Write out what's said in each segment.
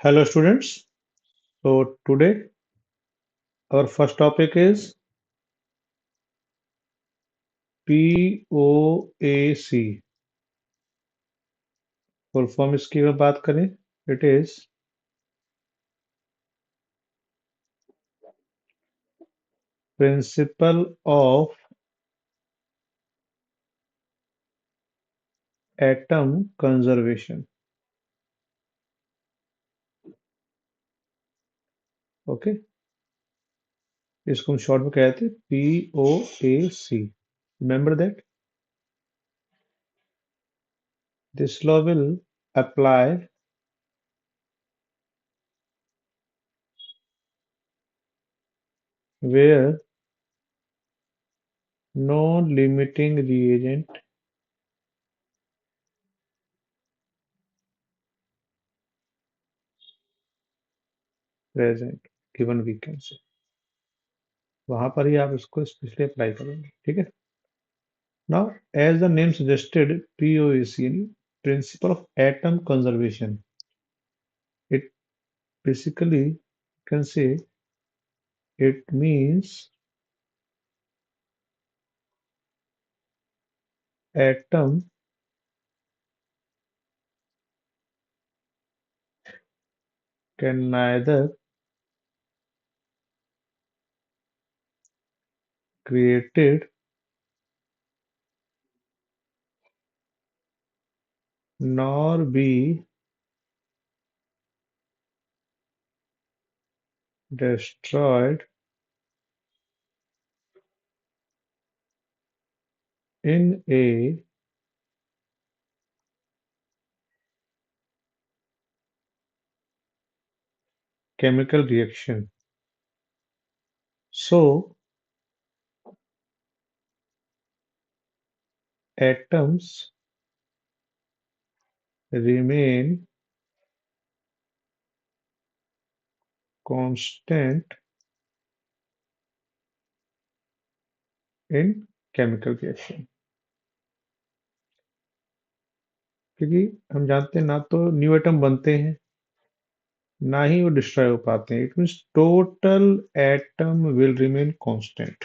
Hello students. So today our first topic is POAC. Full form इसकी अगर बात करें, it is Principle of Atom Conservation. Okay, इसको हम शॉर्ट में कहते हैं POAC. Remember that this law will apply where no limiting reagent present given we can say. वहां पर ही आप इसको स्पेशली अप्लाई करेंगे. ठीक है. Now, as the name suggested, POAC, Principle of Atom Conservation. It basically, you can say, it means atom can neither created nor be destroyed in a chemical reaction. So, atoms remain constant in chemical reaction. क्योंकि हम जानते हैं ना तो new atom बनते हैं ना ही वो डिस्ट्रॉय हो पाते हैं. It means total atom will remain constant.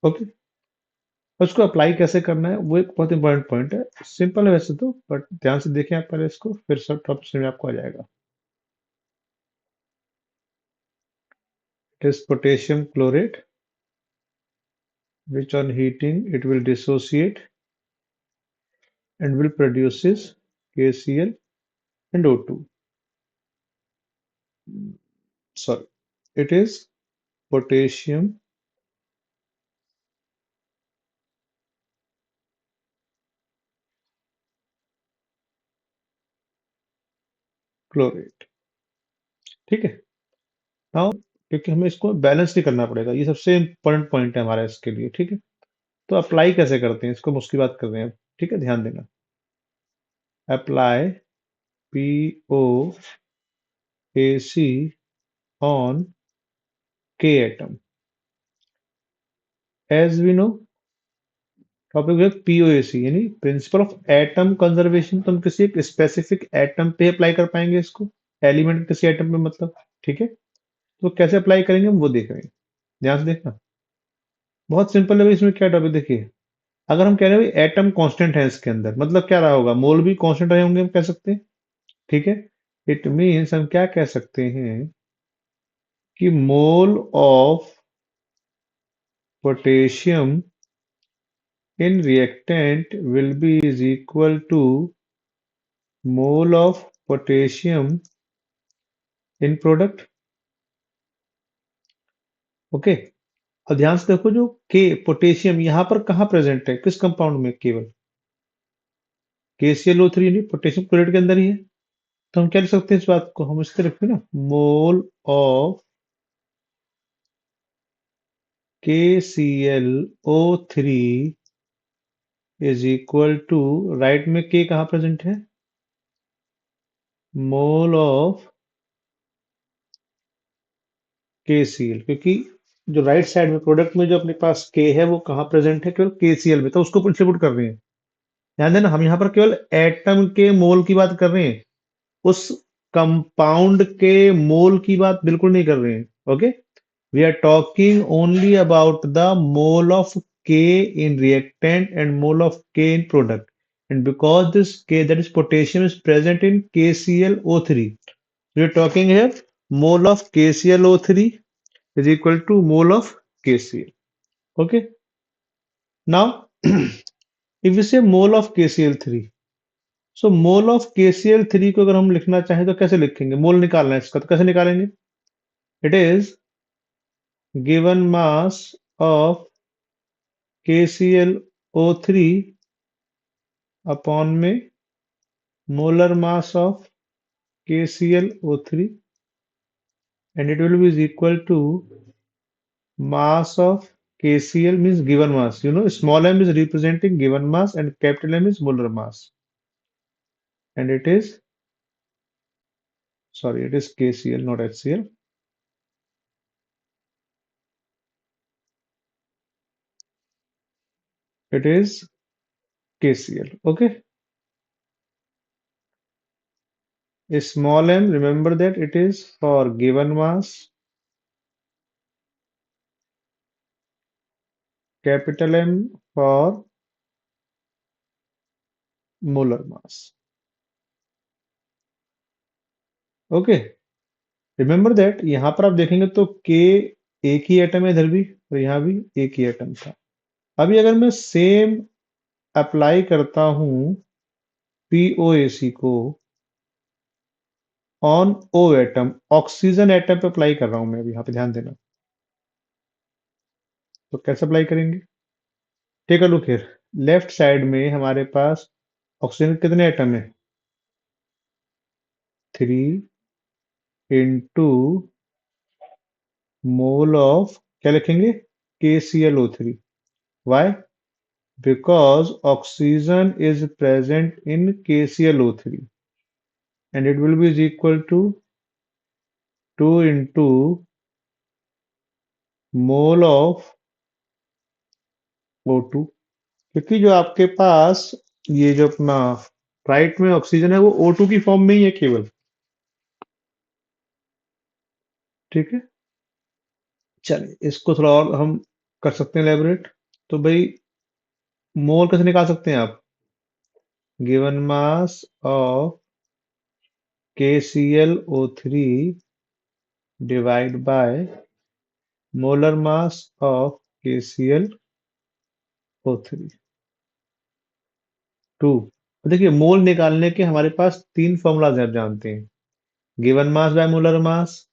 Okay, उसको अप्लाई कैसे करना है वो एक बहुत इंपॉर्टेंट पॉइंट है. सिंपल है वैसे तो, बट ध्यान से देखें आप पहले इसको, फिर सब टॉपिक में आपको आ जाएगा. It is potassium chlorate which on heating it will dissociate and will produces KCl and O2. Sorry, it is potassium chlorate. ठीक है. नाउ क्योंकि हमें इसको बैलेंस नहीं करना पड़ेगा, ये सबसे इंपॉर्टेंट पॉइंट है हमारा इसके लिए. ठीक है. तो अप्लाई कैसे करते हैं इसको, हम उसकी बात कर रहे हैं. ठीक है, ध्यान देना. Apply POAC on K atom. As we know, topic है POAC यानी प्रिंसिपल ऑफ एटम कंजर्वेशन. तो हम किसी एक स्पेसिफिक एटम पे अप्लाई कर पाएंगे इसको, एलिमेंट किसी एटम पे मतलब. ठीक है. तो कैसे अप्लाई करेंगे हम वो देख रहे हैं. ध्यान से देखना, बहुत सिंपल है भाई. इसमें क्या टॉपिक देखिए, अगर हम कह रहे हैं भाई एटम कांस्टेंट है इसके अंदर, मतलब क्या रहा होगा, मोल भी कांस्टेंट रहे होंगे हम कह सकते हैं. ठीक है. इट मीन्स हम क्या कह सकते हैं कि mole of potassium in reactant will be is equal to mole of potassium in product. Okay. अब ध्यान से देखो, जो के पोटेशियम यहां पर कहां प्रेजेंट है, किस कंपाउंड में, केवल KClO3 नहीं, पोटेशियम क्लोराइड के अंदर ही है. तो हम क्या लिख सकते हैं इस बात को, हम इस तरह रखें ना, mole of KClO3 is equal to, right में के कहां प्रेजेंट है, मोल ऑफ KCl. क्योंकि जो राइट साइड में प्रोडक्ट में जो अपने पास के है वो कहाँ प्रेजेंट है, केवल KCl में, तो उसको पुट कर रहे हैं. ध्यान देना, हम यहाँ पर केवल एटम के मोल की बात कर रहे हैं, उस कंपाउंड के मोल की बात बिल्कुल नहीं कर रहे हैं. Okay, we are talking only about the mole of K in reactant and mole of K in product. And because this K, that is potassium, is present in KClO3, we are talking here mole of KClO3 is equal to mole of KCl. Okay. Now, if we say mole of KCl3, so mole of KCl3 को अगर हम लिखना चाहें तो कैसे लिखेंगे? मोल निकालना है इसका, तो कैसे निकालेंगे? It is given mass of KClO3 upon में molar mass of KClO3, and it will be is equal to mass of KCl, means given mass. You know, small m is representing given mass and capital M is molar mass. And it is, sorry, it is KCl, not HCl. It is KCl. Okay. A small m, remember that it is for given mass, capital M for molar mass. Okay. Remember that यहां पर आप देखेंगे तो के एक ही atom है इधर भी और यहां भी एक ही एटम था. अभी अगर मैं सेम अप्लाई करता हूं पीओएसी को on O atom, oxygen atom पे अप्लाई कर रहा हूं मैं अभी, यहां पे ध्यान देना. तो कैसे अप्लाई करेंगे? Take a look here. Left side में हमारे पास ऑक्सीजन के कितने एटम है? 3 इंटू मोल ऑफ, क्या लिखेंगे? KClO3. Why? Because oxygen is present in KClO3, and it will be is equal to 2 into mole of O2, क्योंकि जो आपके पास ये जो अपना राइट में ऑक्सीजन है वो O2 की फॉर्म में ही है केवल. ठीक है, चलिए इसको थोड़ा और हम कर सकते हैं elaborate. तो भाई मोल कैसे निकाल सकते हैं आप? Given mass of KClO3 divide by molar mass of KClO3. 2. देखिए, मोल निकालने के हमारे पास तीन फॉर्मूलाज हैं, आप जानते हैं. Given mass by molar mass,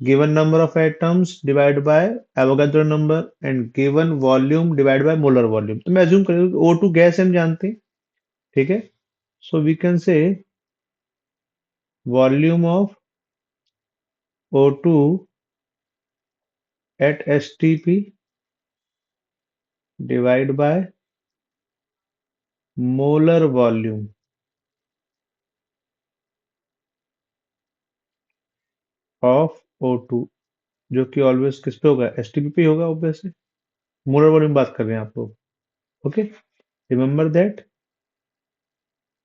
given number of atoms divide by Avogadro number, and given volume divide by molar volume. तो मैं अज्यूम करें O2 गैस हम जानते हैं. ठीक है, so we can say volume of O2 at STP divide by molar volume of O2, जो कि ऑलवेज किस पे होगा? STP पे होगा ऑब्वियसली. मोलर वॉल्यूम बात कर रहे हैं आप लोग. Okay, remember that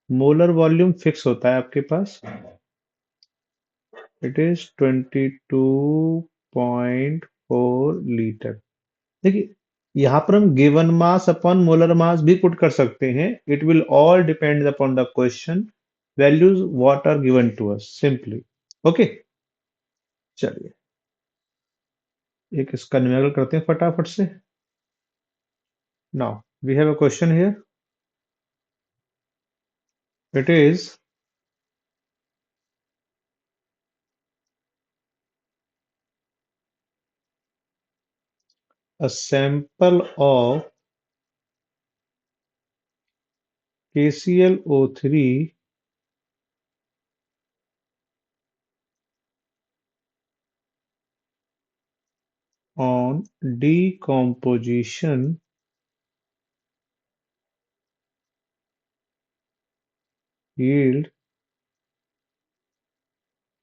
molar volume fix होता है आपके पास. It is 22.4 litre. देखिए, यहां पर हम given mass upon molar mass भी पुट कर सकते हैं. It will all depend upon the question, values what are given to us simply. Okay, चलिए एक इसका न्यूमेरिकल करते हैं फटाफट से. Now we have a question here. It is a sample of KClO3 on decomposition yield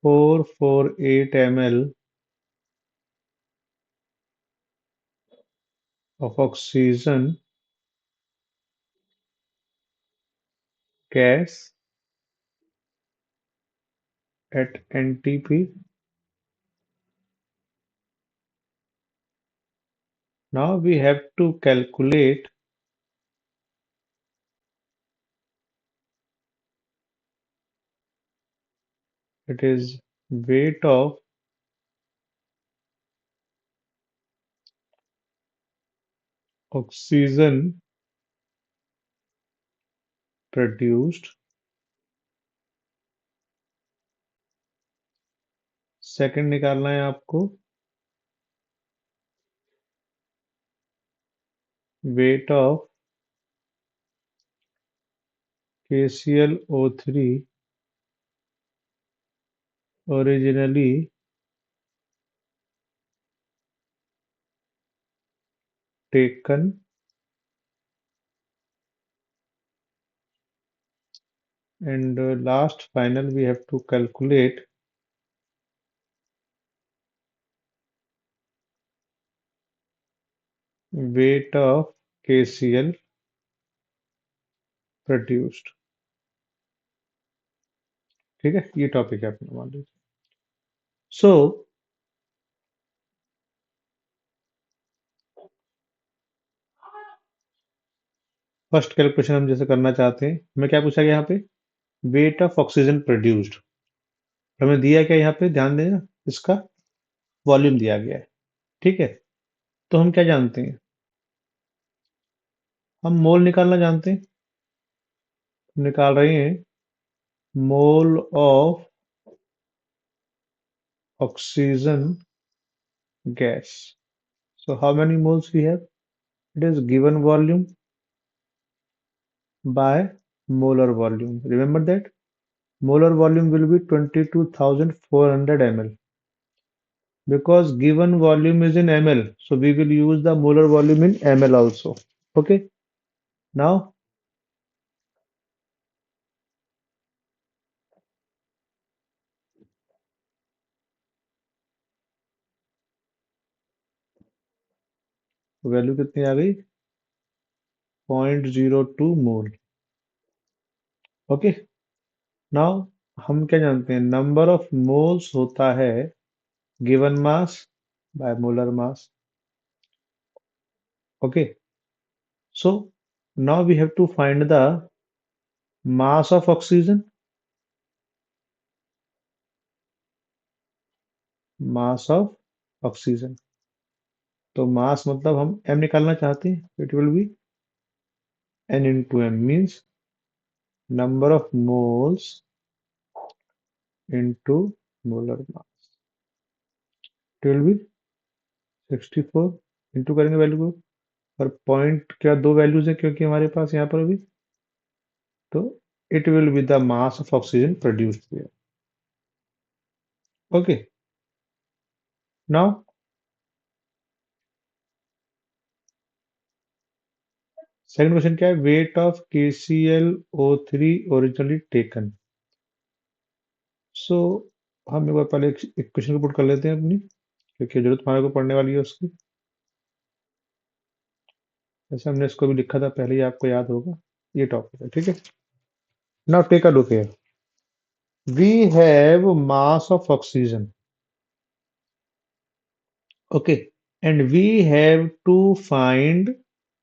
448 ml of oxygen gas at NTP. Now we have to calculate it is weight of oxygen produced. Second निकालना है आपको weight of KClO3 originally taken, and last final we have to calculate weight of KCl produced. ठीक है, ये topic है अपना, मान लीजिए। सो फर्स्ट कैलकुलेशन हम जैसे करना चाहते हैं, हमें क्या पूछा गया यहाँ पे, वेट ऑफ ऑक्सीजन प्रोड्यूस्ड। हमें दिया क्या यहाँ पे, ध्यान देना, इसका वॉल्यूम दिया गया है। ठीक है, तो हम क्या जानते हैं, हम मोल निकालना जानते हैं। निकाल रहे हैं mole of oxygen gas. So how many moles we have? It is given volume by molar volume. Remember that molar volume will be 22,400 ml because given volume is in ml. So we will use the molar volume in ml also. Okay. Now value कितनी आ गई, 0.02 मोल। Okay, now हम क्या जानते हैं, number of moles होता है given mass by molar mass. Okay, so now we have to find the mass of oxygen, mass of oxygen. तो मास मतलब हम m निकालना चाहते हैं, it will B n into m means number of moles into molar mass, it will be 64 into करेंगे value को, और point क्या दो वैल्यूज है क्योंकि हमारे पास यहाँ पर भी, तो it will be the mass of oxygen produced here. Okay, now second question क्या है, weight of KClO3 originally taken. So हम एक बार पहले एक क्वेश्चन को पुट कर लेते हैं अपनी, क्योंकि जरूरत हमारे को पढ़ने वाली है उसकी। जैसे हमने इसको भी लिखा था पहले ही, आपको याद होगा, ये टॉपिक है। ठीक है, now take a look here, we have mass of oxygen, okay, and we have to find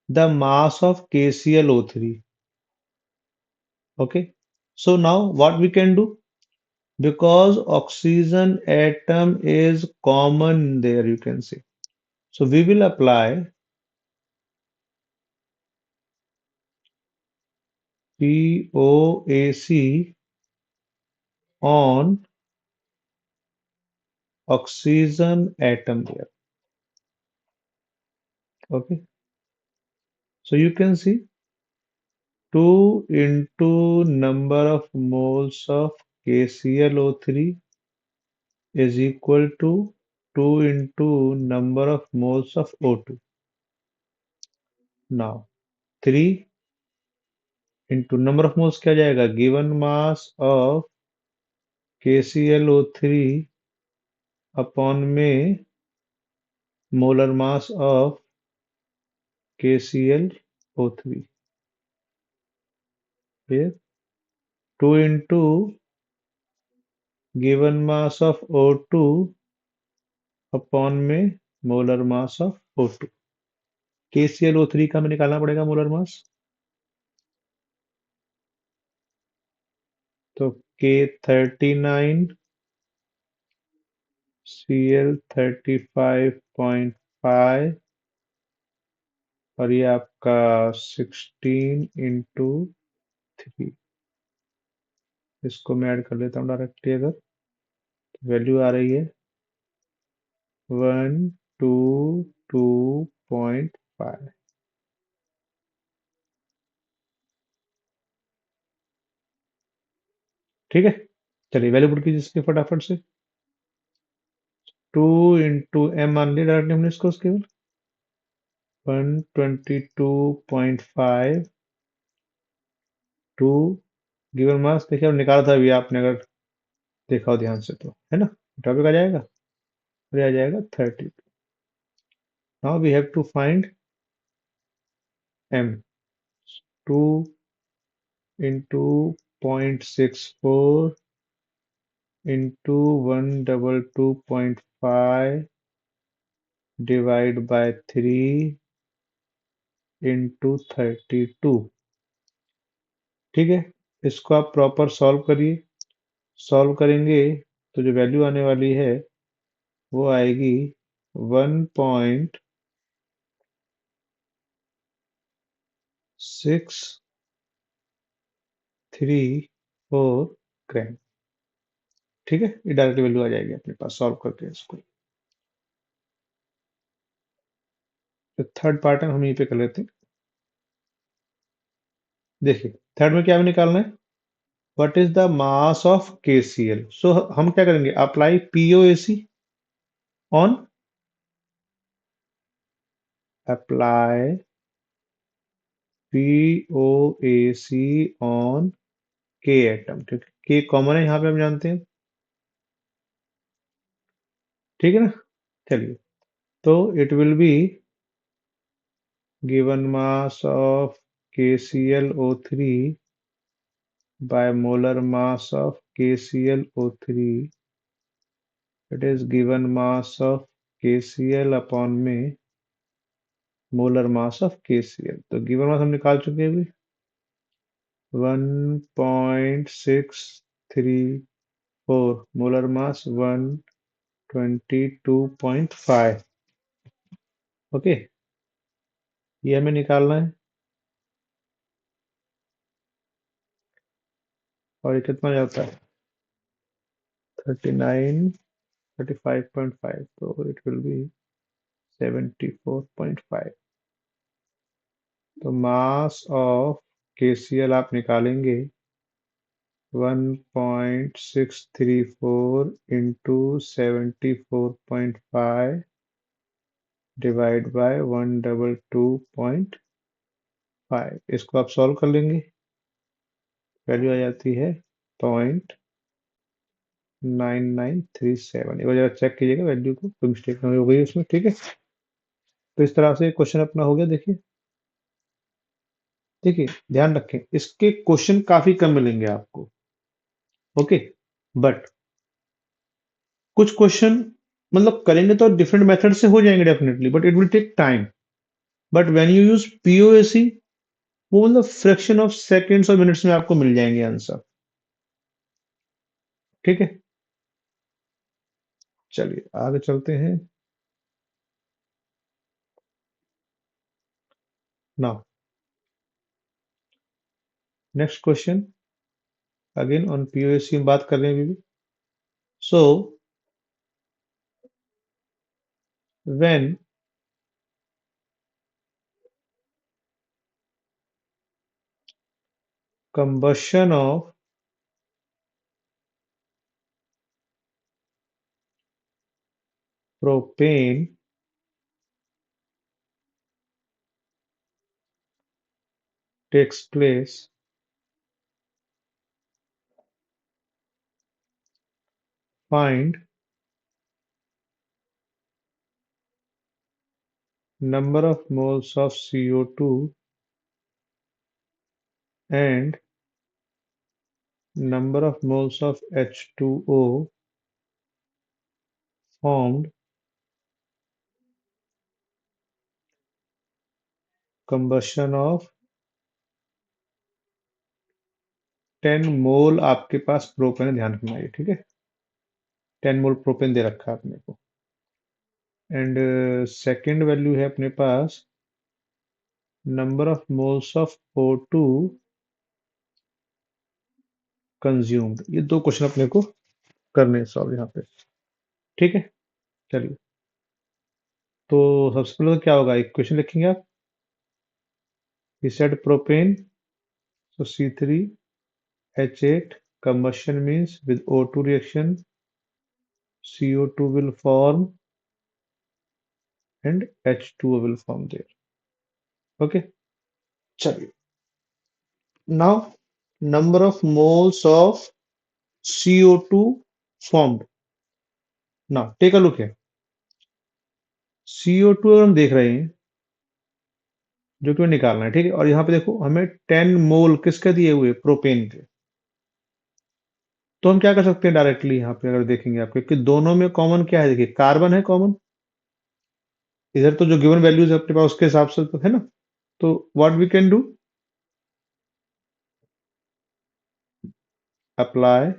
the mass of KClO3। okay, so now what we can do, because oxygen atom is common there, you can see, so we will apply POAC on oxygen atom there. Okay, so you can see 2 into number of moles of KClO3 is equal to 2 into number of moles of O2. Now 3 into number of moles क्या जाएगा, given mass of KClO3 upon में molar mass of KClO3, here 2 into given mass of O2 upon में molar mass of O2। KClO3 का हमें निकालना पड़ेगा molar mass. तो K39 Cl35.5 और ये आपका 16 × 3। इसको मैं ऐड कर लेता हूँ डायरेक्टली। अगर वैल्यू आ रही है 122.5। ठीक है, चलिए वैल्यू पुट कीजिए इसके फटाफट से। 2 × m मान लिया डायरेक्टली हमने इसको उसके 122.5 टू गिवन मास। देखिए अब निकाला था अभी आपने, अगर देखा हो ध्यान से तो, है ना। टॉपिक आ जाएगा और ये आ जाएगा 32। Now we have to find m। 2 × 0.64 into 122.5 divide by 3 into 32। ठीक है, इसको आप प्रॉपर सॉल्व करिए। सॉल्व करेंगे तो जो वैल्यू आने वाली है वो आएगी 1.634 ग्राम। ठीक है, ये डायरेक्ट वैल्यू आ जाएगी अपने पास सॉल्व करके इसको। तो थर्ड पार्ट हम यहीं पे कर लेते हैं। देखिए थर्ड में क्या हमें निकालना है, what is the mass of KCl। सो हम क्या करेंगे, apply POAC on, apply POAC on K atom, क्योंकि K कॉमन है यहाँ पे हम जानते हैं। ठीक है ना, चलिए। तो it will be given mass of KClO3 by molar mass of KClO3, it is given mass of KCl upon में मोलर मास ऑफ KCl। तो गिवन मास हम निकाल चुके हैं अभी 1.634, मोलर मास 122.5। ओके, ये हमें निकालना है। और ये कितना जाता है 39 35.5, तो इट विल बी 74.5। तो मास ऑफ KCl आप निकालेंगे 1.634 into 74.5 डिवाइड बाय 122.5। इसको आप सॉल्व कर लेंगे, वैल्यू आ जाती है 0.9937। एक बार जरा चेक कीजिएगा वैल्यू को, कोई मिस्टेक नहीं हो गई उसमें। ठीक है, तो इस तरह से क्वेश्चन अपना हो गया। देखिए देखिए, ध्यान रखें इसके क्वेश्चन काफी कम मिलेंगे आपको। ओके, बट कुछ क्वेश्चन मतलब करेंगे तो डिफरेंट मेथड से हो जाएंगे definitely, but it will take time. But when you use POAC, वो मतलब फ्रैक्शन ऑफ सेकंड्स और मिनट्स में आपको मिल जाएंगे आंसर। ठीक है, चलिए आगे चलते हैं। Now next question, again on POAC हम बात कर रहे हैं अभी भी। So when combustion of propane takes place, find number of moles of CO2 and number of moles of H2O formed combustion of 10 मोल आपके पास प्रोपेन है, ध्यान रखना ये, ठीक है। 10 मोल प्रोपेन दे रखा है अपने को। एंड सेकंड वैल्यू है अपने पास number of moles of O2 consumed. ये दो क्वेश्चन अपने को करने सॉल्व यहाँ पे, ठीक है। चलिए, तो सबसे पहले तो क्या होगा, एक क्वेश्चन लिखेंगे आप। he said propane, so C3H8 combustion means with O2 reaction CO2 will form and H2O will form there. Okay, चलिए, now number of moles of CO2 formed. Now take a look here. CO2 अगर हम देख रहे हैं जो कि हमें निकालना है, ठीक है। और यहाँ पे देखो हमें 10 मोल किसके दिए हुए, प्रोपेन के। तो हम क्या कर सकते हैं डायरेक्टली यहाँ पे अगर देखेंगे आपके कि दोनों में कॉमन क्या है, देखिए कार्बन है कॉमन। इधर तो जो गिवन वैल्यूज है अपने पास उसके हिसाब से तो है ना। तो what we can do, apply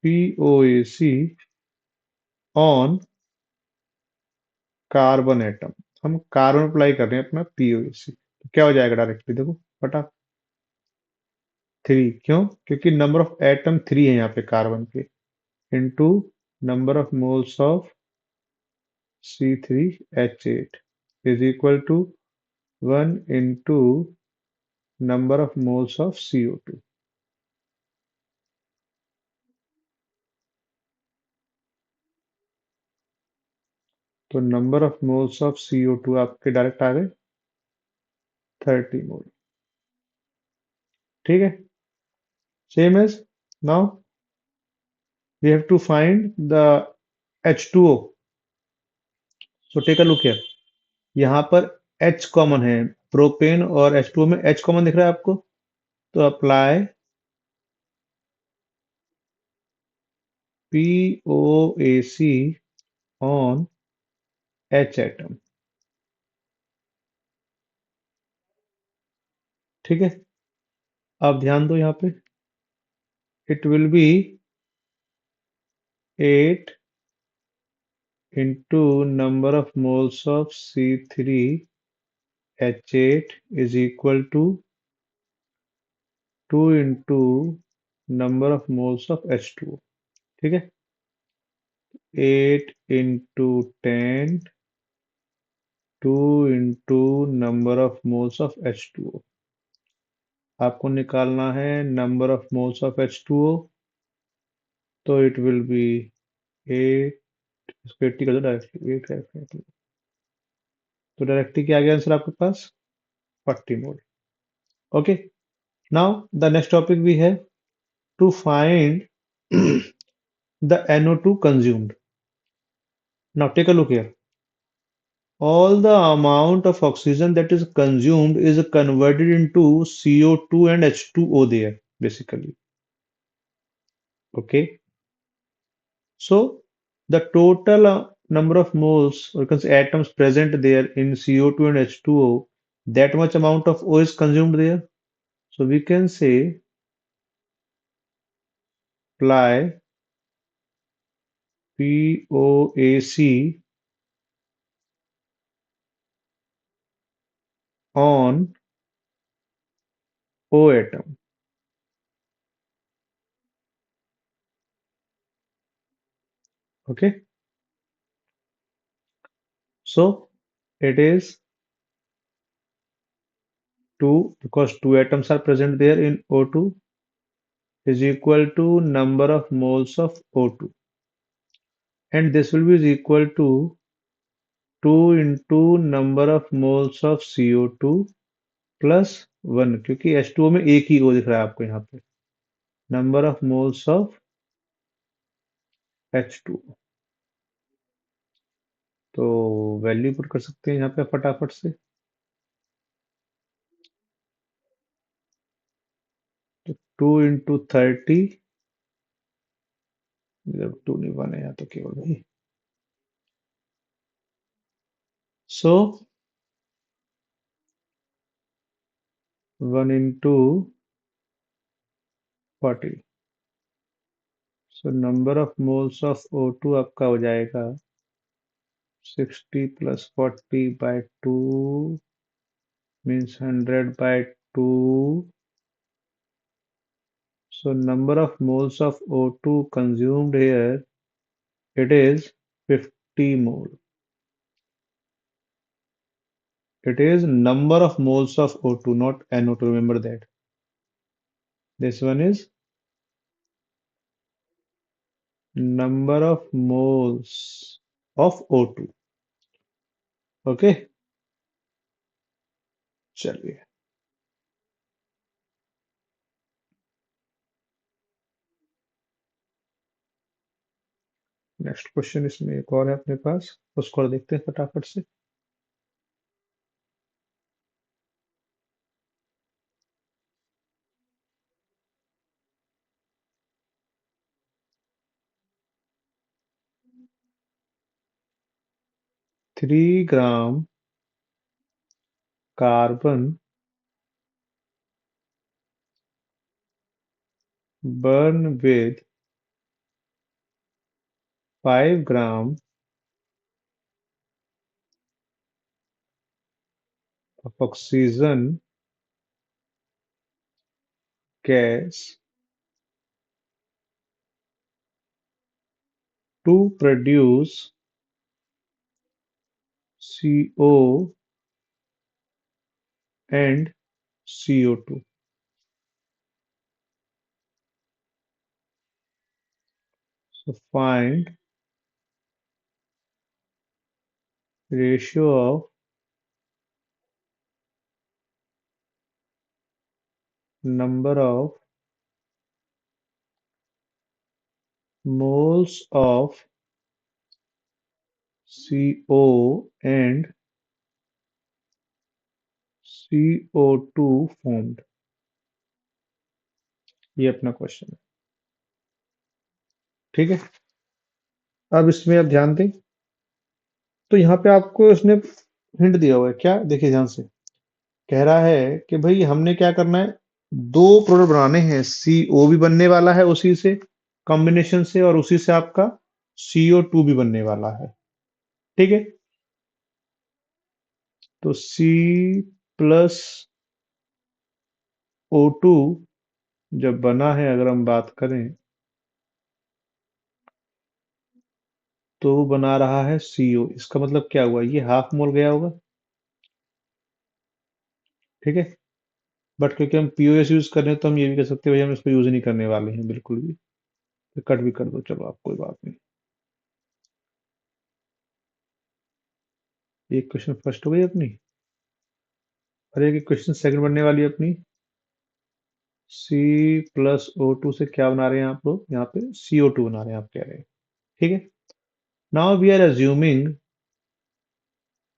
POAC on carbon atom. हम कार्बन अप्लाई कर रहे हैं अपना POAC, तो क्या हो जाएगा डायरेक्टली देखो फटा 3। क्यों, क्योंकि नंबर ऑफ एटम 3 है यहाँ पे कार्बन के, into number of moles of C3H8 is equal to 1 into number of moles of CO2। तो number of moles of CO2 आपके डायरेक्ट आ गए 30 मोल, ठीक है। Same as now we have to find the H2O। So take a look here, यहाँ पर H common है, propane और H2O में H कॉमन दिख रहा है आपको। तो apply POAC on H atom, ठीक है। अब ध्यान दो यहाँ पे, it will B 8 into number of moles of C3H8 is equal to 2 into number of moles of H2O, ठीक है। 8 into 10, 2 into number of moles of H2O। आपको निकालना है number of moles of H2O, तो इट विल बी 8, इसको 80 कर दो directly, 8 तो डायरेक्टली क्या आ गया आंसर आपके पास, 40 mole. Okay, now the next topic we है to find the NO2 consumed. Now take a look here. All the amount of oxygen that is consumed is converted into CO2 and H2O there, basically. Okay. So the total number of moles or you can say atoms present there in CO2 and H2O, that much amount of O is consumed there. So we can say apply POAC on O atom. Okay. So it is 2 because 2 atoms are present there in O2 is equal to number of moles of O2, and this will be is equal to 2 into number of moles of CO2 plus 1, क्योंकि H2O में एक ही O दिख रहा है आपको यहाँ पे, number of moles of H2O। तो वैल्यू पुट कर सकते हैं यहाँ पे फटाफट से। तो 2 इंटू 30, जब 2 नहीं बने यहाँ तो केवल भाई, so 1 into 40, so number of moles of O2 आपका हो जाएगा 60 plus 40 by 2 means 100 by 2, so number of moles of O2 consumed here, it is 50 mole. It is number of moles of O2, not NO2. Remember that. This one is number of moles of O2. Okay. चलिए, next question इसमें एक और है अपने पास, उसको और देखते हैं फटाफट से। 3 gram carbon burn with 5 gram of oxygen gas to produce CO and CO2. So find ratio of number of moles of CO and CO2 formed। ये अपना क्वेश्चन है, ठीक है। अब इसमें आप ध्यान दें, तो यहाँ पे आपको इसने हिंट दिया हुआ है, क्या देखिए ध्यान से। कह रहा है कि भाई हमने क्या करना है, दो प्रोडक्ट बनाने हैं, CO भी बनने वाला है उसी से कॉम्बिनेशन से, और उसी से आपका CO2 भी बनने वाला है, ठीक है। तो C प्लस O2 जब बना है, अगर हम बात करें, तो वो बना रहा है CO। इसका मतलब क्या हुआ, ये हाफ मोल गया होगा, ठीक है। बट क्योंकि हम POS यूज कर रहे हैं, तो हम ये भी कह सकते हैं भाई हम इसको यूज नहीं करने वाले हैं बिल्कुल भी, तो कट भी कर दो, चलो आप, कोई बात नहीं। एक क्वेश्चन फर्स्ट हो गई अपनी, और एक क्वेश्चन सेकंड बनने वाली है अपनी। C प्लस O2 से क्या बना रहे हैं आप लोग, यहाँ पे CO2 बना रहे हैं, आप कह रहे हैं, ठीक है। Now we are assuming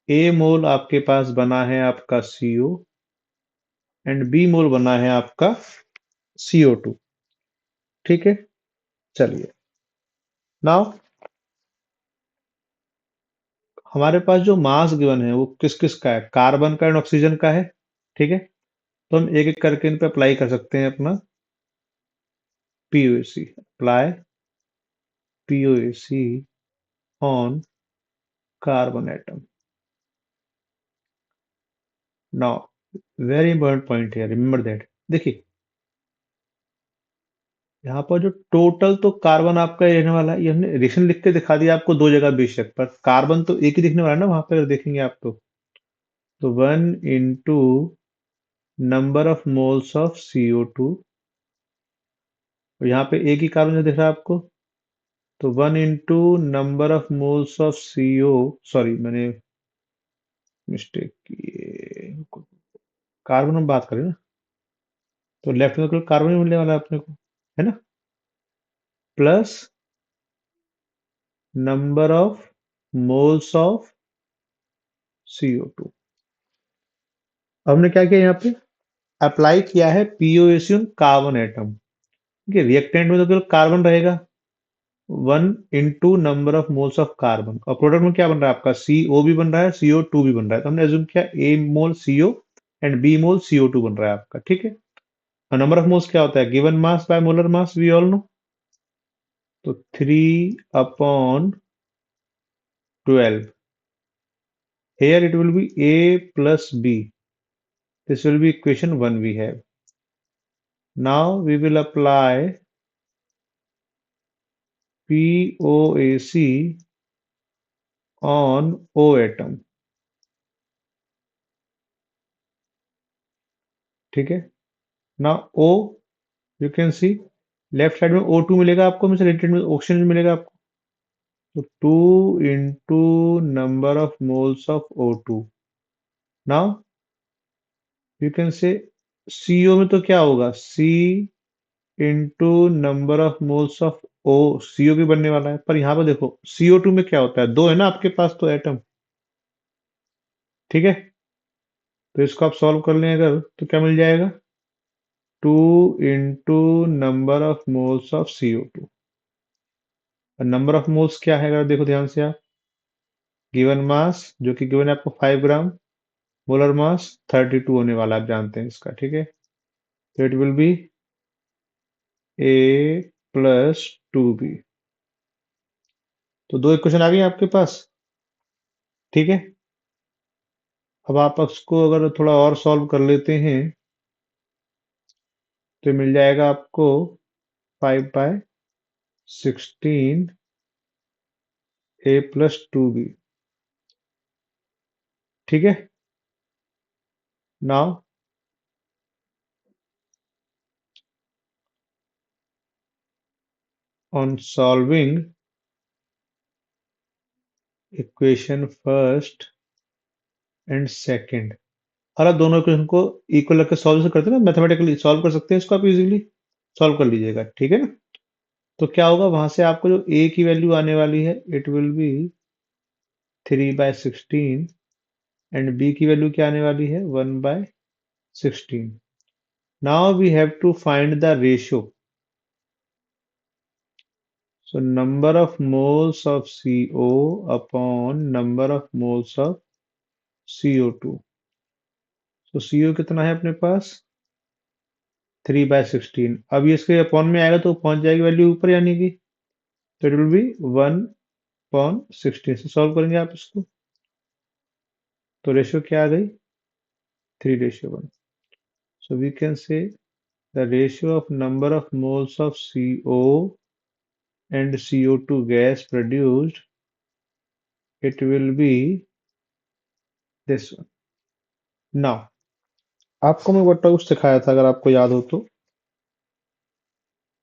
A mole आपके पास बना है आपका CO, एंड B मोल बना है आपका CO2, ठीक है। चलिए, नाउ हमारे पास जो मास गिवन है वो किस किस का है, कार्बन का एंड ऑक्सीजन का है, ठीक है। तो हम एक एक करके इन पे अप्लाई कर सकते हैं अपना POC, apply POC on carbon atom. Now very important point है, रिमेंबर दैट। देखिए, यहाँ पर जो टोटल तो कार्बन आपका ये रहने वाला है, ये हमने रिएक्शन लिख के दिखा दिया आपको दो जगह बेशक, पर कार्बन तो एक ही दिखने वाला है ना वहां पर, अगर देखेंगे आप तो 1 into number of moles of CO2, और यहाँ पे एक ही कार्बन जो दिख रहा है आपको, तो 1 into number of moles of CO, sorry मैंने मिस्टेक की, कार्बन हम बात करें ना, तो लेफ्ट में तो कार्बन ही मिलने वाला है अपने को, है ना, plus number of moles of CO2। अब हमने क्या किया यहाँ पे, अप्लाई किया है पीओएसी ऑन कार्बन एटम। ठीक है, रिएक्टेंट में तो केवल कार्बन रहेगा, 1 into number of moles of carbon, और प्रोडक्ट में क्या बन रहा है आपका, सीओ भी बन रहा है, CO2 भी बन रहा है, तो हमने एज्यूम किया a mole CO and b mole CO2 बन रहा है आपका। ठीक है, और नंबर ऑफ मोल्स क्या होता है, given mass by molar mass, we all know. तो 3/12, here it will be A plus B, this will be equation 1 we have. Now we will apply POAC on O atom। ठीक है, now O, you can see left side में O2 मिलेगा आपको, में से related में oxygen मिलेगा आपको, तो 2 into number of moles of O2। Now you can say CO में तो क्या होगा, C into number of moles of O, CO भी बनने वाला है, पर यहाँ पर देखो CO2 में क्या होता है, दो है ना आपके पास तो एटम। ठीक है, तो इसको आप सॉल्व कर लें अगर, तो क्या मिल जाएगा, 2 into number of moles of CO2। Number of moles क्या है अगर देखो ध्यान से आप, गिवन मास जो कि गिवन है आपको 5 ग्राम, मोलर मास 32 होने वाला है, आप जानते हैं इसका। ठीक है, तो इट विल बी A+2B। तो दो इक्वेशन आ गई आपके पास। ठीक है, अब आप उसको अगर थोड़ा और सॉल्व कर लेते हैं तो मिल जाएगा आपको 5/16 A+2B। ठीक है, now on solving equation first and second, और आप दोनों इक्वेशन को इक्वल रख के सॉल्व करते हैं ना, मैथमेटिकली सॉल्व कर सकते हैं इसको, आप इजीली सॉल्व कर लीजिएगा। ठीक है ना, तो क्या होगा वहां से आपको जो ए की वैल्यू आने वाली है, it will be 3/16, and B की वैल्यू क्या आने वाली है, 1/16। Now we have to find the ratio, so number of moles of CO upon number of moles of CO2। so CO कितना है अपने पास, 3/16। अब ये इसके अपॉन में आएगा तो पहुंच जाएगी वैल्यू ऊपर, यानी कि तो इट विल बी 1/16 से सॉल्व करेंगे आप इसको, तो रेशियो क्या आ गई, 3:1। so we can say the ratio of number of moles of CO and CO2 gas produced, it will be this one। now आपको मैं व्हाट कुछ सिखाया था अगर आपको याद हो तो,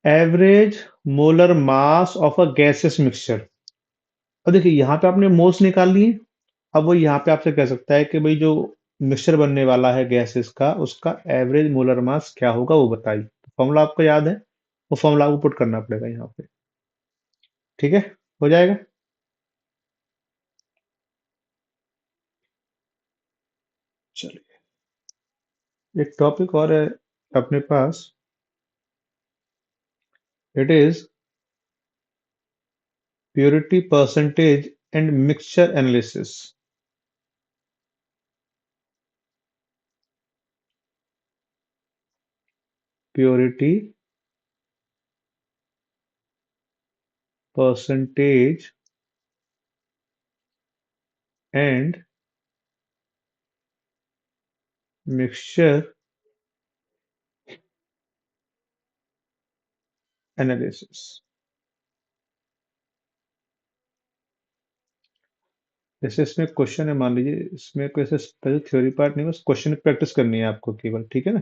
average molar mass of a gases mixture. अब देखिए यहाँ पे आपने मोल्स निकाल लिए, अब वो यहाँ पे आपसे कह सकता है कि भाई जो मिक्सचर बनने वाला है गैसेस का, उसका एवरेज मोलर मास क्या होगा वो बताइए। तो फॉर्मूला आपको याद है, वो फॉर्मूला आपको पुट करना पड़ेगा यहाँ पे। ठीक है, हो जाएगा। चलिए, एक टॉपिक और है अपने पास, it is purity percentage and mixture analysis. Purity percentage and mixture analysis. जैसे इसमें क्वेश्चन है, मान लीजिए इसमें कोई ऐसे थ्योरी पार्ट नहीं, बस क्वेश्चन प्रैक्टिस करनी है आपको केवल। ठीक है ना,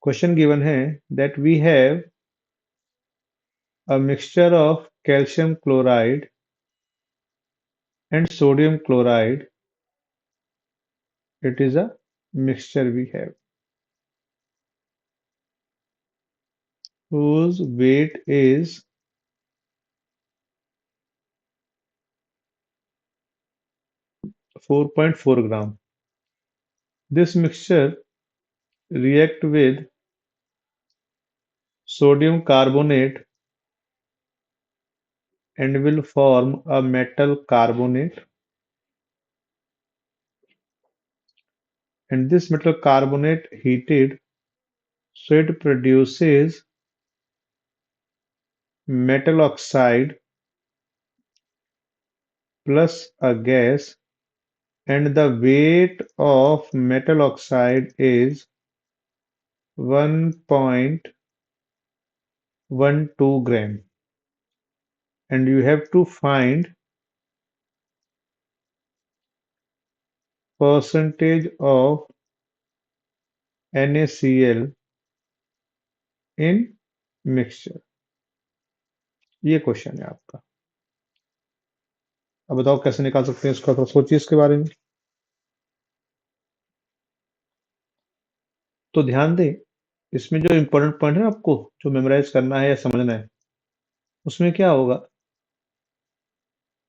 क्वेश्चन गिवन है that we have a mixture of calcium chloride and sodium chloride, it is a mixture we have whose weight is 4.4 gram. This mixture react with sodium carbonate and will form a metal carbonate, and this metal carbonate heated, so it produces metal oxide plus a gas, and the weight of metal oxide is 1.12 gram, and you have to find percentage of NaCl in mixture। ये question है आपका। अब बताओ कैसे निकाल सकते हैं इसका, थोड़ा सोचिए इसके बारे में। तो ध्यान दें, इसमें जो इम्पोर्टेंट पॉइंट है आपको जो मेमोराइज करना है या समझना है, उसमें क्या होगा,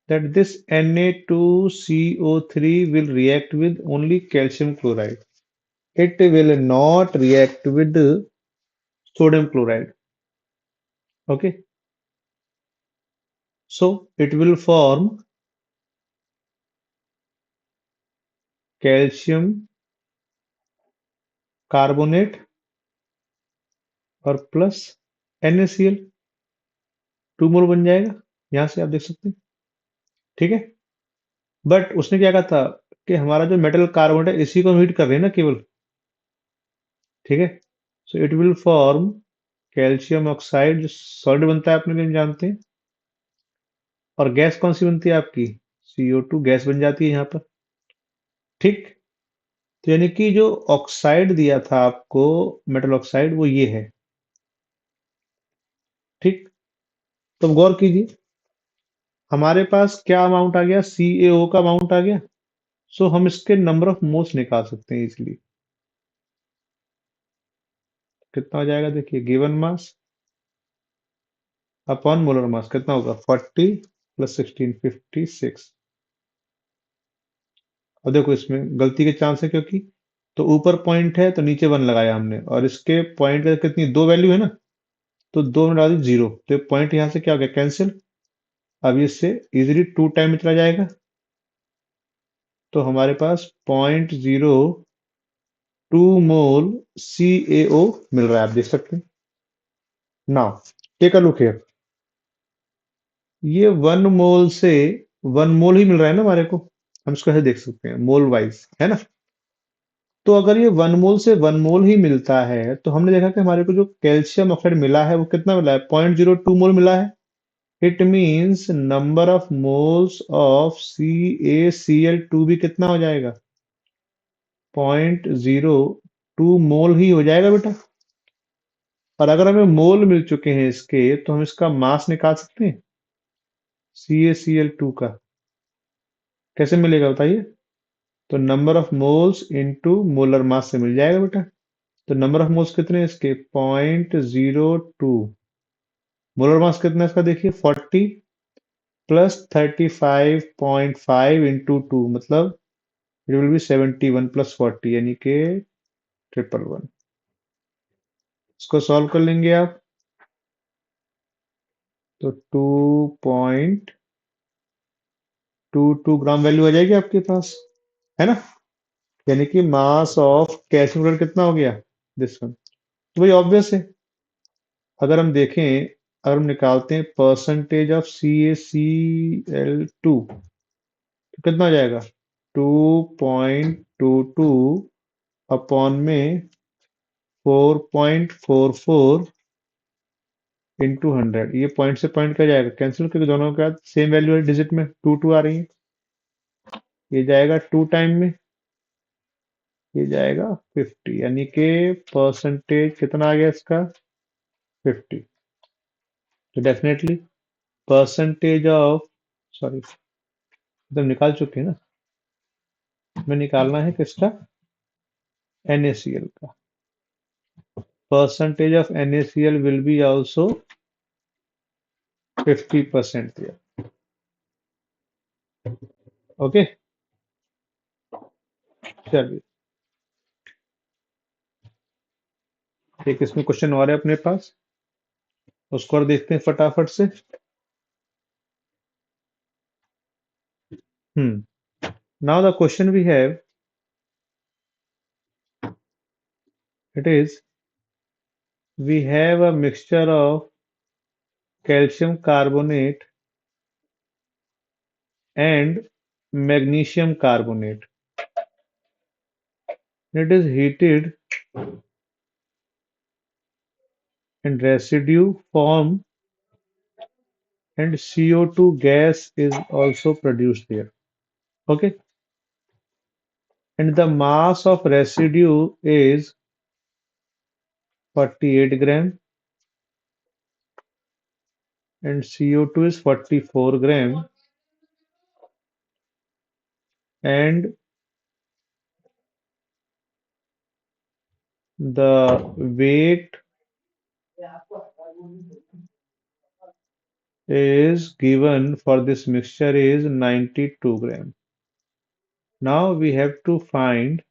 that this Na2CO3 will react with only calcium chloride. It will not react with sodium chloride. Okay, so it will form calcium carbonate और प्लस NaCl, 2 मोल बन जाएगा। यहां से आप देख सकते हैं, ठीक है। बट उसने क्या कहा था कि हमारा जो मेटल कार्बोनेट है इसी को हम हीट कर रहे हैं ना केवल, ठीक है। So it will form calcium oxide, जो सॉलिड बनता है अपने लिए जानते हैं, और गैस कौन सी बनती है आपकी, CO2 गैस बन जाती है यहाँ पर, ठीक। तो यानी कि जो ऑक्साइड दिया था आपको, मेटल ऑक्साइड, वो ये है, ठीक। तो अब गौर कीजिए, हमारे पास क्या अमाउंट आ गया, CaO का अमाउंट आ गया। सो हम इसके नंबर ऑफ मोल्स निकाल सकते हैं इजीली। कितना हो जाएगा, देखिए, गिवन मास अपॉन मोलर मास कितना होगा, 40 प्लस 16, 56। और देखो इसमें गलती के चांस है, क्योंकि तो ऊपर पॉइंट है तो नीचे 1 लगाया हमने, और इसके पॉइंट का कितनी, 2 वैल्यू है ना, तो 2 में डाल दी 0, तो पॉइंट यहाँ से क्या हो गया, कैंसिल। अब इससे इजीली 2 टाइम में चला जाएगा, तो हमारे पास 0.02 मोल CaO मिल रहा है, आप देख सकते हैं। Now take a look here, ये 1 मोल से 1 मोल ही मिल रहा है ना हमारे को, हम इसको ऐसे देख सकते हैं मोल वाइज, है ना। तो अगर ये 1 मोल से 1 मोल ही मिलता है, तो हमने देखा कि हमारे को जो कैल्शियम ऑक्साइड मिला है वो कितना मिला है, 0.02 मोल मिला है। It means number of moles of CaCl2 भी कितना हो जाएगा, 0.02 मोल ही हो जाएगा बेटा। और अगर हमें मोल मिल चुके हैं इसके, तो हम इसका मास निकाल सकते हैं CaCl2 का। कैसे मिलेगा बताइए, तो number of moles into molar mass से मिल जाएगा बेटा। तो नंबर ऑफ मोल्स कितने हैं इसके, 0.02। मोलर मास कितना है इसका, देखिए, 40 प्लस 35.5 इंटू 2, मतलब इट विल बी 71 प्लस 40, यानी कि 111। इसको सॉल्व कर लेंगे आप, तो 2.22 ग्राम वैल्यू आ जाएगी आपके पास, है ना। यानी कि मास ऑफ कैल्शियम क्लोराइड कितना हो गया, दिस वन। तो वही ऑब्वियस है, अगर हम देखें, अगर हम निकालते हैं परसेंटेज ऑफ CaCl2, तो कितना आ जाएगा, 2.22 अपॉन में 4.44 इंटू 100। ये पॉइंट से पॉइंट क्या जाएगा, कैंसिल, क्योंकि दोनों का सेम वैल्यू है, डिजिट में 2 आ रही है। ये जाएगा 2 टाइम में, ये जाएगा 50, यानी कि परसेंटेज कितना आ गया इसका, 50। तो डेफिनेटली परसेंटेज ऑफ, सॉरी, एकदम निकाल चुके हैं ना, हमें निकालना है किसका, NaCl का। Percentage of NaCl will be also 50% there. Okay, चलिए। एक इसमें क्वेश्चन और है अपने पास, उसको और देखते हैं फटाफट से। Now the question we have, it is, we have a mixture of calcium carbonate and magnesium carbonate. It is heated and residue form and CO2 gas is also produced there. Okay. And the mass of residue is 48 gram and CO2 is 44 gram, and the weight is given for this mixture is 92 gram. Now we have to find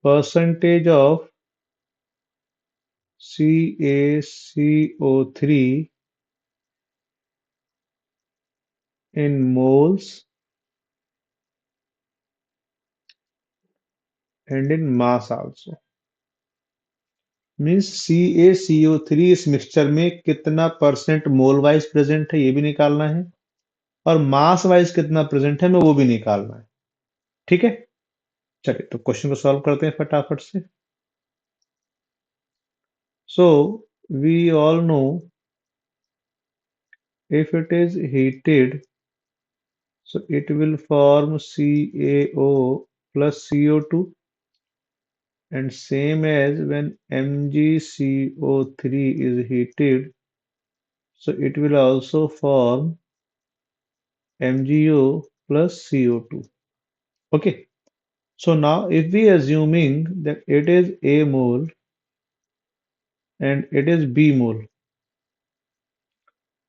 percentage of CaCO3 in moles and in mass also. Means CaCO3 इस mixture में कितना percent मोल wise present है ये भी निकालना है, और मास wise कितना प्रेजेंट है मैं वो भी निकालना है। ठीक है, चलिए तो क्वेश्चन को सॉल्व करते हैं फटाफट से। So we all know, if it is heated, so it will form CaO plus CO2, and same as when MgCO3 is heated, so it will also form MgO plus CO2. Okay, so now if we assuming that it is A mole and it is B mole,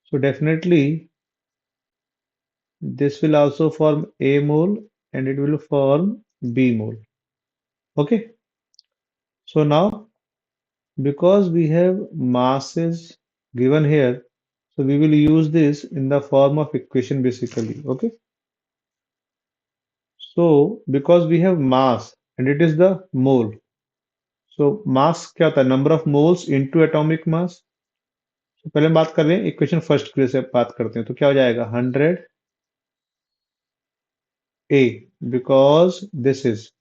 so definitely this will also form A mole and it will form B mole. Okay, so now because we have masses given here, so we will use this in the form of equation basically. Okay, so because we have mass and it is the mole, so mass क्या होता है, number of moles into atomic mass. तो पहले हम बात कर रहे हैं इक्वेशन फर्स्ट के से बात करते हैं, तो क्या हो जाएगा 100 A, because this is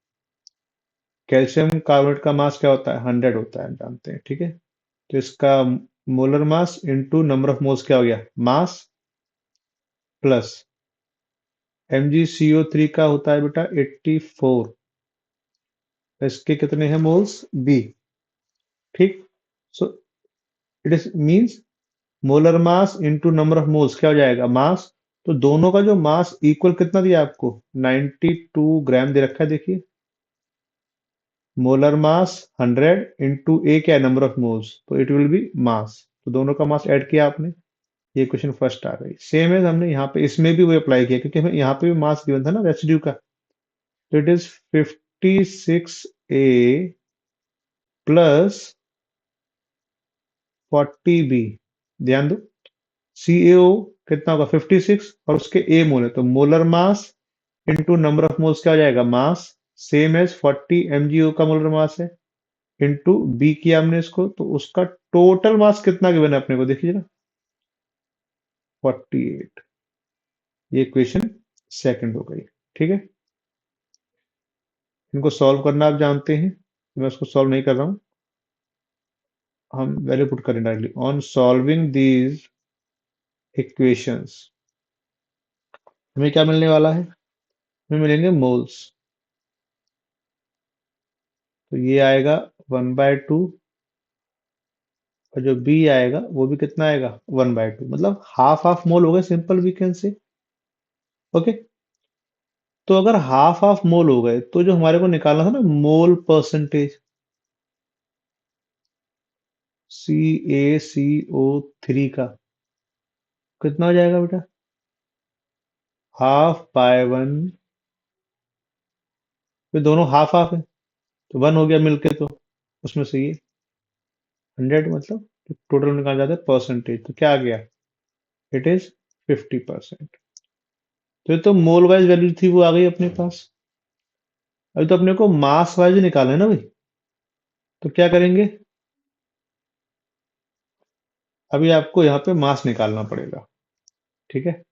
calcium carbonate का मास क्या होता है 100 होता है, जानते हैं। ठीक है, तो इसका molar mass into number of moles क्या हो गया मास, प्लस MgCO3 का होता है बेटा 84, इसके कितने हैं मोल्स B। ठीक, so it is means molar mass into number of moles क्या हो जाएगा मास। तो दोनों का जो मास इक्वल कितना दिया आपको 92 ग्राम दे रखा है, देखिए मोलर मास 100 इंटू ए क्या है नंबर ऑफ मोल्स, तो इट विल बी मास, तो दोनों का मास ऐड किया आपने, ये क्वेश्चन फर्स्ट आ गई। सेम है हमने यहाँ पे इसमें भी वो अप्लाई किया क्योंकि हमें यहाँ पे भी मास गिवन था ना रेसिड्यू का, तो it is 56A plus 40B। ध्यान दो CaO कितना होगा 56 और उसके A मोल है, तो molar mass into number of moles क्या हो जाएगा मास, सेम एज 40 MgO का मोलर मास है इंटू बी किया हमने इसको, तो उसका टोटल मास कितना गिवन है अपने को देखिए ना 48। ये इक्वेशन सेकंड हो गई। ठीक है, इनको सॉल्व करना आप जानते हैं, मैं उसको सॉल्व नहीं कर रहा हूं, हम वैल्यू पुट करें directly on solving these equations. हमें क्या मिलने वाला है, हमें मिलेंगे मोल्स, तो ये आएगा 1/2 और जो बी आएगा वो भी कितना आएगा 1/2, मतलब हाफ हाफ मोल हो गए, simple we can say. Okay, तो अगर हाफ हाफ मोल हो गए तो जो हमारे को निकालना था ना मोल परसेंटेज CaCO3 का, कितना हो जाएगा बेटा ½ बाय 1, ये दोनों हाफ हाफ है, तो 1 हो गया मिलके, तो उसमें से ये 100 मतलब टोटल निकाला जाता है परसेंटेज, तो क्या आ गया? It is 50%। तो ये तो मोल वाइज वैल्यू थी, वो आ गई अपने पास। अभी तो अपने को मास वाइज निकालना है ना भाई, तो क्या करेंगे? अभी आपको यहाँ पे मास निकालना पड़ेगा, ठीक है?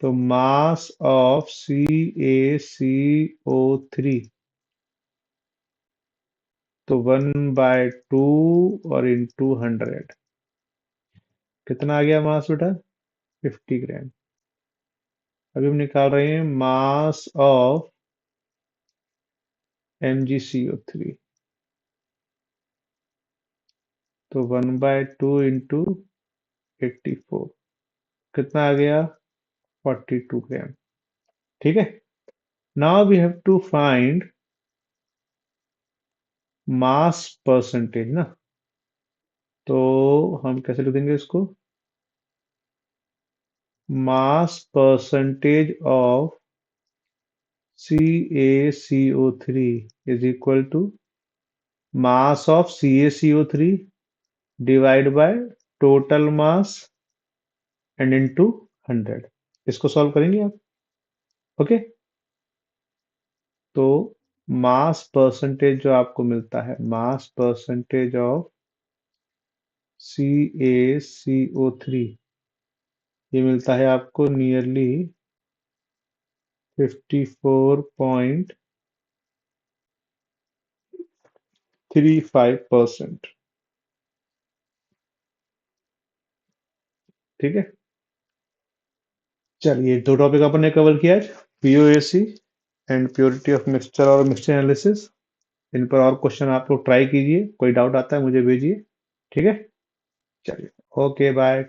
तो मास ऑफ CaCO3, तो 1/2 और इंटू 100, कितना आ गया मास बेटा? 50 ग्राम। अभी हम निकाल रहे हैं मास ऑफ MgCO3, तो 1/2 इंटू 84, कितना आ गया? 42 ग्राम, ठीक है? Now we have to find mass percentage ना, तो हम कैसे लिख देंगे इसको? Mass percentage of CaCO3 is equal to mass of CaCO3 divide by total mass and into 100। इसको सॉल्व करेंगे आप, ओके? तो मास परसेंटेज जो आपको मिलता है, मास परसेंटेज ऑफ CaCO3, ये मिलता है आपको नियरली 54.35%, ठीक है? चलिए, दो टॉपिक अपन ने कवर किया आज, POAC and purity of mixture और मिक्सचर एनालिसिस। इन पर और क्वेश्चन आप लोग ट्राई कीजिए, कोई डाउट आता है मुझे भेजिए, ठीक है? चलिए, ओके बाय।